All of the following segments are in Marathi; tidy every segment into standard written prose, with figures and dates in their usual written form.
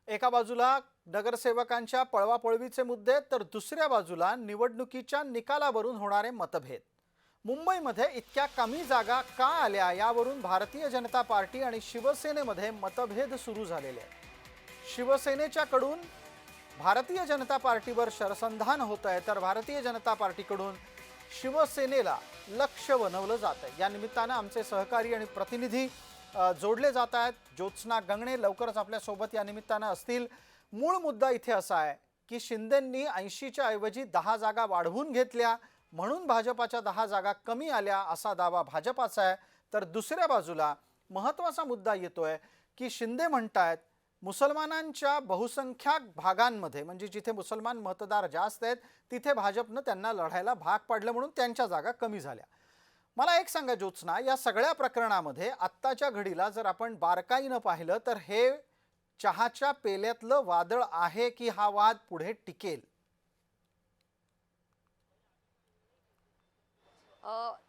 एका बाजूला नगरसेवकांच्या पळवापळवीचे मुद्दे तर दुसऱ्या बाजूला निवडणुकीच्या निकालावरून होणारे मतभेद। मुंबईमध्ये इतक्या कमी जागा का आल्या यावरून भारतीय जनता पार्टी आणि शिवसेनेमध्ये मतभेद सुरू झालेले आहेत। शिवसेनेच्याकडून भारतीय जनता पार्टीवर शरसंधान होत आहे तर भारतीय जनता पार्टीकडून शिवसेनेला लक्ष बनवलं जात आहे। या निमित्तानं आमचे सहकारी आणि प्रतिनिधी जोडले जात आहेत। ज्योत्स्ना गंगणे लवकरच आपल्या सोबत या निमित्तानं असतील। मूळ मुद्दा इथे असा आहे की शिंदेंनी 80च्या ऐवजी 10 जागा वाढवून घेतल्या म्हणून भाजपाच्या 10 जागा कमी आल्या असा दावा भाजपाचा आहे। तर दुसऱ्या बाजूला महत्त्वाचा मुद्दा येतोय की शिंदे म्हणतात मुसलमानांच्या बहुसंख्याक भागांमध्ये म्हणजे जिथे मुसलमान मतदार जास्त आहेत तिथे भाजपनं त्यांना लढायला भाग पाडलं म्हणून त्यांच्या जागा कमी झाल्या। मला एक सांगा ज्योत्स्ना, या सगळ्या प्रकरणामध्ये आत्ताच्या घडीला जर आपण बारकाईनं पाहिलं तर हे चहाच्या पेल्यातलं वादळ आहे की हा वाद पुढे टिकेल?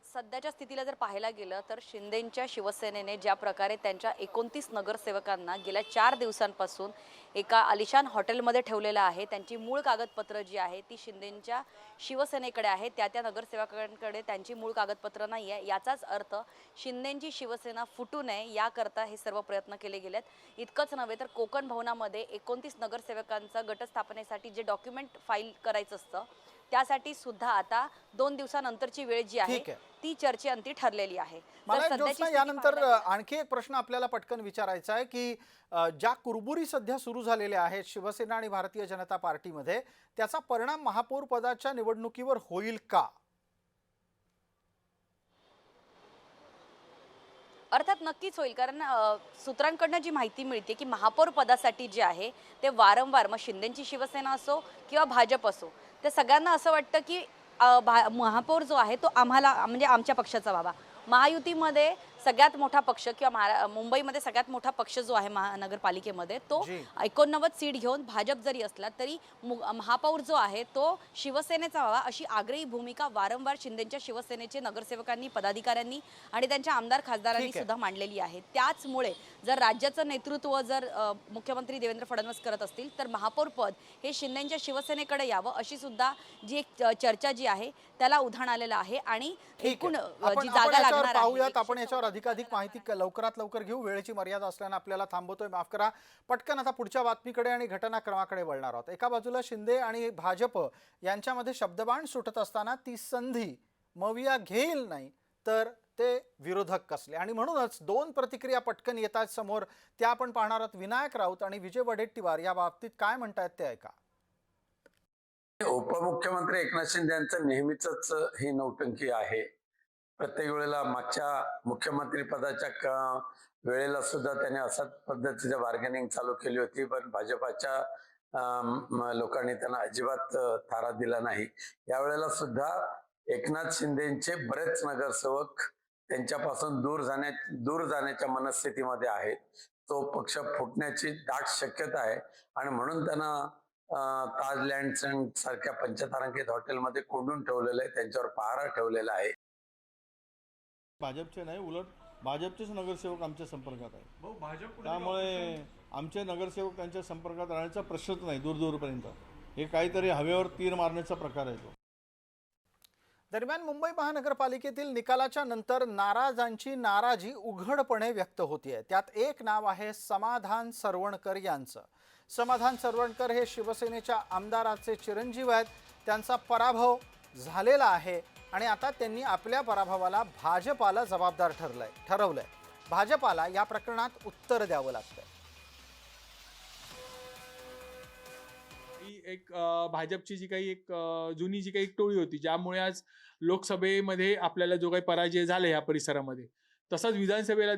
सध्याच्या स्थितीला जर पाहायला गेलं तर शिंदेंच्या शिवसेनेने ज्या प्रकारे त्यांच्या 29 नगरसेवकांना गेल्या 4 दिवसांपासून एका आलिशान हॉटेलमध्ये ठेवलेलं आहे, त्यांची मूळ कागदपत्र जी आहे ती शिंदेंच्या शिवसेनेकडे आहे, त्या नगरसेवकांकडे त्यांची मूळ कागदपत्र नाही आहे। याचाच अर्थ शिंदेंची शिवसेना फुटू नये याकरता हे सर्व प्रयत्न केले गेलेत। इतकंच नव्हे तर कोकण भवनामध्ये 29 नगरसेवकांचं गटस्थापनेसाठी जे डॉक्युमेंट फाईल करायचं असतं त्यासाठी सुद्धा आता 2 दिवसानंतरची वेळ जी आहे ती चर्चेअंती ठरलेली आहे। मला यानंतर आणखी एक प्रश्न आपल्याला पटकन विचारायचा आहे की ज्या कुरबुरी सध्या सुरू झालेल्या आहेत शिवसेना आणि भारतीय जनता पार्टीमध्ये त्याचा परिणाम महापौर पदाच्या निवडणुकीवर होईल का? अर्थात नक्कीच होईल, कारण सूत्रांकडून जी माहिती मिळते की महापौर पदासाठी जे आहे ते वारंवार मग शिंदेंची शिवसेना असो किंवा भाजप असो ते सगळ्यांना असं वाटतं की महापौर जो आहे तो आम्हाला म्हणजे आमच्या पक्षाचा व्हावा। महायुतीमध्ये सगळ्यात मोठा पक्ष किंवा मुंबईमध्ये सगळ्यात मोठा पक्ष जो आहे महानगरपालिकेमध्ये तो 89 सीट घेऊन भाजप जरी असला तरी महापौर जो आहे तो शिवसेनेचा व्हावा अशी आग्रही भूमिका वारंवार शिंदेंच्या शिवसेनेचे नगरसेवकांनी पदाधिकाऱ्यांनी आणि त्यांच्या आमदार खासदारांनी सुद्धा मांडलेली आहे। त्याचमुळे जर राज्याचं नेतृत्व जर मुख्यमंत्री देवेंद्र फडणवीस करत असतील तर महापौर पद हे शिंदेंच्या शिवसेनेकडे यावं अशी सुद्धा जी एक चर्चा जी आहे त्याला उधाण आलेलं आहे। आणि एकूण जी जागा लागणार आहे आपण याच्यावर अधिकाधिक माहिती लवकरात लवकर घेऊ। वेळेची मर्यादा असल्याने आपल्याला थांबवतोय, माफ करा। पटकन आता पुढच्या बातमीकडे आणि घटनाक्रमाकडे वळणार आहोत। एका बाजूला शिंदे आणि भाजप यांच्यामध्ये शब्दबाण सुटत असताना ती संधी मविया घेईल नाही तर ते विरोधक कसले आणि म्हणूनच 2 प्रतिक्रिया पटकन येतात समोर, त्या आपण पाहणार आहोत। विनायक राऊत आणि विजय वडेट्टीवार या बाबतीत काय म्हणतात ते ऐका। उपमुख्यमंत्री एकनाथ शिंदे यांचं नेहमीच ही नौटंकी आहे। प्रत्येक वेळेला मागच्या मुख्यमंत्री पदाच्या वेळेला सुद्धा त्याने अशाच पद्धतीचं बार्गेनिंग चालू केली होती, पण भाजपाच्या लोकांनी त्यांना अजिबात थारा दिला नाही। यावेळेला सुद्धा एकनाथ शिंदेचे बरेच नगरसेवक त्यांच्यापासून दूर जाण्याच्या मनस्थितीमध्ये आहेत। तो पक्ष फुटण्याची दाट शक्यता आहे आणि म्हणून त्यांना ताजलँड सारख्या पंचतारांकित हॉटेलमध्ये कोंडून ठेवलेलं आहे, त्यांच्यावर पहारा ठेवलेला आहे। भाजपचे नाही, उलट भाजपचेच नगरसेवक आमच्या संपर्कात आहे, त्यामुळे आमचे नगरसेवक त्यांच्या संपर्कात राहण्याचा प्रश्नच नाही दूरपर्यंत। हे काहीतरी हवेवर तीर मारण्याचा प्रकार आहे तो। दरम्यान मुंबई महानगरपालिकेतील निकालाच्या नंतर नाराजांची नाराजी उघडपणे व्यक्त होतीये। त्यात एक नाव आहे समाधान सरवणकर यांचं। समाधान सरवणकर हे शिवसेनेच्या आमदाराचे चिरंजीव आहेत। त्यांचा पराभव झालेला आहे आणि आता त्यांनी आपल्या पराभवाला भाजपाला जबाबदार ठरवलंय। भाजपाला या प्रकरणात उत्तर द्यावं लागतंय। एक भाजपची जी काही एक जुनी जी काही टोळी होती ज्यामुळे आज लोकसभेमध्ये आपल्याला जो काही पराजय झाला या परिसरामध्ये, तसाच विधानसभेला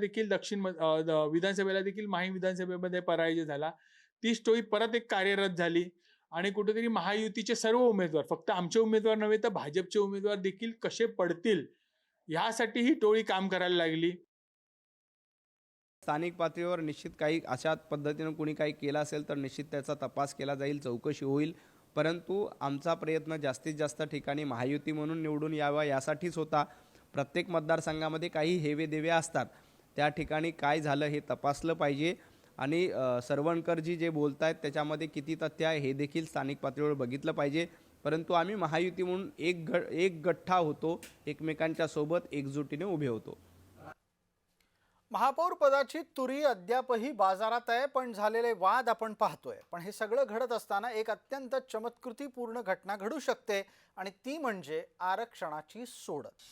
देखील माही विधानसभेमध्ये पराजय झाला। तीच टोळी परत एक कार्यरत झाली आणि कुठेतरी महायुतीचे सर्व उमेदवार, फक्त आमचे उमेदवार नव्हे तर भाजपचे उमेदवार देखील कसे पडतील यासाठी ही टोळी काम करायला लागली। स्थानिक पातळीवर निश्चित काही अशा पद्धतीने कोणी काही केलं असेल तर निश्चित त्याचा तपास केला जाईल, चौकशी होईल। परंतु आमचा प्रयत्न जास्तीत जास्त ठिकाणी महायुती म्हणून निवडून यावा यासाठीच होता। प्रत्येक मतदारसंघामध्ये काही हेवे देवे असतात, त्या ठिकाणी काय झालं हे तपासलं पाहिजे आणि सरवणकरजी जे बोलत आहेत त्याच्यामध्ये किती तथ्य आहे हे देखील स्थानिक पातळीवर बघितलं पाहिजे. परंतु आम्ही महायुती म्हणून एक गठ्ठा होतो, एकमेकांच्या सोबत एकजुटीने उभे होतो. महापौर पदाची तुरी अद्यापही बाजारात आहे, पण झालेले वाद आपण पाहतोय. पण हे सगळं घडत असताना एक अत्यंत चमत्कृतीपूर्ण घटना घडू शकते आणि ती म्हणजे आरक्षणाची सोडत.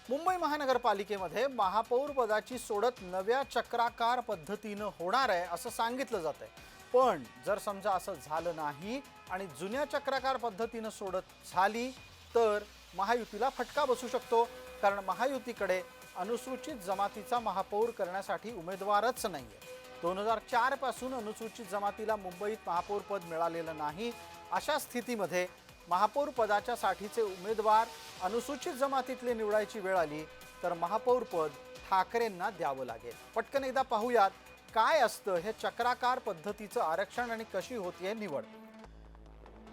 मुंबई महानगरपालिकेमध्ये महापौर पदाची सोडत नव्या चक्राकार पद्धतीनं होणार आहे असं सांगितलं जात आहे. पण जर समजा असं झालं नाही आणि जुन्या चक्राकार पद्धतीनं सोडत झाली तर महायुतीला फटका बसू शकतो. कारण महायुतीकडे अनुसूचित जमातीचा महापौर करण्यासाठी उमेदवारच नाहीये. 2004 पासून अनुसूचित जमातीला मुंबईत महापौर पद मिळालेलं नाही. अशा स्थितीमध्ये महापौर पदाच्या साठीचे उमेदवार अनुसूचित जमातीतले निवडायची वेळ आली तर महापौर पद ठाकरेंना द्यावं लागेल. पटकन एकदा पाहूयात काय असतं हे चक्राकार पद्धतीचं आरक्षण आणि कशी होतीये निवड.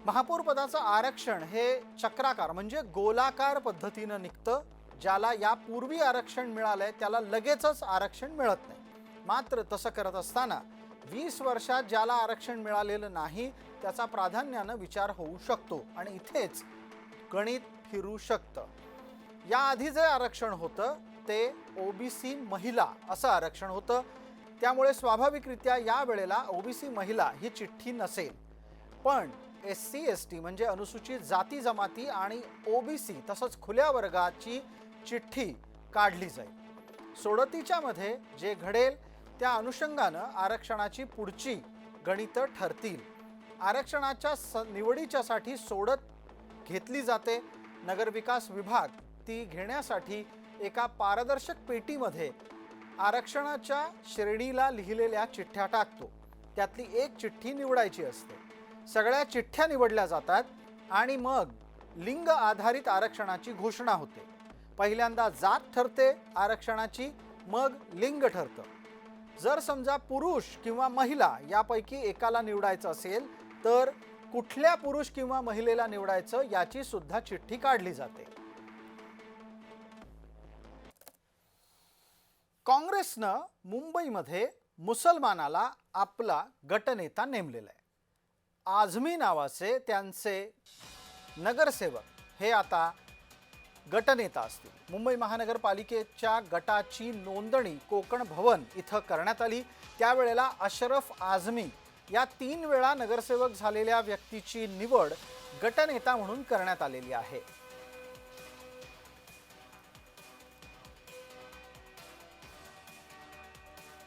महापौर पदाचं आरक्षण हे चक्राकार म्हणजे गोलाकार पद्धतीनं निघतं. ज्याला यापूर्वी आरक्षण मिळालंय त्याला लगेचच आरक्षण मिळत नाही. मात्र तसं करत असताना 20 वर्षात ज्याला आरक्षण मिळालेलं नाही त्याचा प्राधान्यानं विचार होऊ शकतो आणि इथेच गणित फिरू शकतं. याआधी जे आरक्षण होतं ते ओबीसी महिला असं आरक्षण होतं. त्यामुळे स्वाभाविकरित्या या वेळेला ओबीसी महिला ही चिठ्ठी नसेल. पण SC ST म्हणजे अनुसूचित जाती जमाती आणि ओबीसी तसंच खुल्या वर्गाची चिठ्ठी काढली जाईल. सोडतीच्या मध्ये जे घडेल त्या अनुषंगानं आरक्षणाची पुढची गणितं ठरतील. आरक्षणाच्या निवडीच्यासाठी सोडत घेतली जाते. नगरविकास विभाग ती घेण्यासाठी एका पारदर्शक पेटीमध्ये आरक्षणाच्या श्रेणीला लिहिलेल्या चिठ्ठ्या टाकतो. त्यातली एक चिठ्ठी निवडायची असते. सगळ्या चिठ्ठ्या निवडल्या जातात आणि मग लिंग आधारित आरक्षणाची घोषणा होते. पहिल्यांदा जात ठरते आरक्षणाची, मग लिंग ठरतं. जर समजा पुरुष किंवा महिला यापैकी एकाला निवडायचं असेल तर कुठल्या पुरुष किंवा महिलेला निवडायचं याची सुद्धा चिठ्ठी काढली जाते. काँग्रेसनं मुंबईमध्ये मुसलमानाला आपला गटनेता नेमलेला आहे. आझमी नावाचे त्यांचे नगरसेवक हे आता गटनेता असतील. मुंबई महानगरपालिकेच्या गटाची नोंदणी कोकण भवन इथं करण्यात आली. त्यावेळेला अशरफ आझमी या 3 वेळा नगरसेवक झालेल्या व्यक्तीची निवड गटनेता म्हणून करण्यात आलेली आहे.